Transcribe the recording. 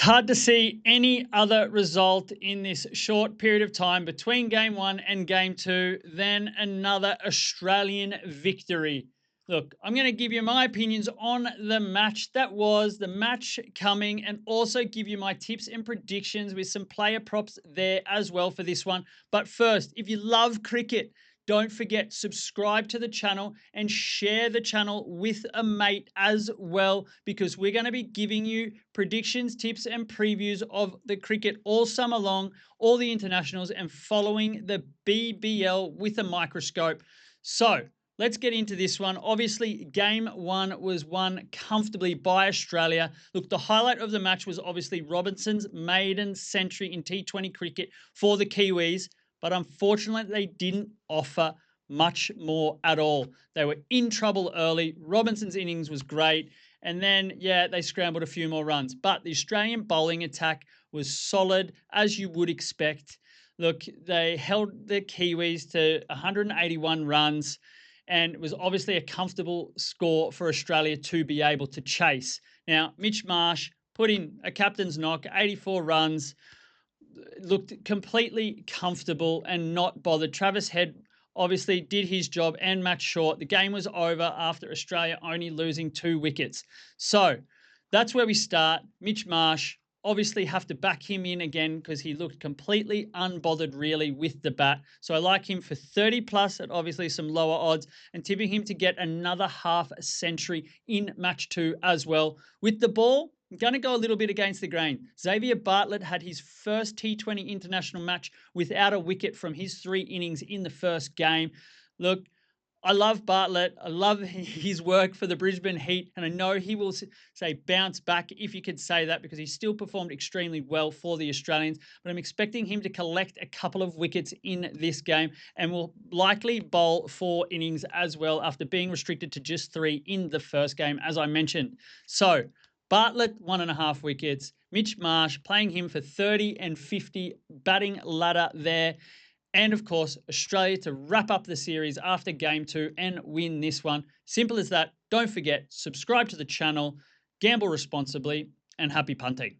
hard to see any other result in this short period of time between game one and game two than another Australian victory. Look, I'm going to give you my opinions on the match that was, the match coming, and also give you my tips and predictions with some player props there as well for this one. But first, if you love cricket, don't forget, subscribe to the channel and share the channel with a mate as well, because we're going to be giving you predictions, tips, and previews of the cricket all summer long, all the internationals, and following the BBL with a microscope. So let's get into this one. Obviously, game one was won comfortably by Australia. Look, the highlight of the match was obviously Robinson's maiden century in T20 cricket for the Kiwis, but unfortunately, they didn't offer much more at all. They were in trouble early. Robinson's innings was great. And then, yeah, they scrambled a few more runs. But the Australian bowling attack was solid, as you would expect. Look, they held the Kiwis to 181 runs, and it was obviously a comfortable score for Australia to be able to chase. Now, Mitch Marsh put in a captain's knock, 84 runs. Looked completely comfortable and not bothered. Travis Head obviously did his job and match short. The game was over after Australia only losing 2 wickets. So that's where we start. Mitch Marsh, obviously have to back him in again because he looked completely unbothered really with the bat. So I like him for 30 plus at obviously some lower odds, and tipping him to get another half a century in match 2 as well. With the ball, I'm going to go a little bit against the grain. Xavier Bartlett had his first T20 international match without a wicket from his 3 innings in the first game. Look, I love Bartlett. I love his work for the Brisbane Heat, and I know he will say bounce back, if you could say that, because he still performed extremely well for the Australians. But I'm expecting him to collect a couple of wickets in this game and will likely bowl 4 innings as well after being restricted to just 3 in the first game, as I mentioned. So Bartlett, 1.5 wickets. Mitch Marsh, playing him for 30 and 50, batting ladder there. And of course, Australia to wrap up the series after game 2 and win this one. Simple as that. Don't forget, subscribe to the channel, gamble responsibly, and happy punting.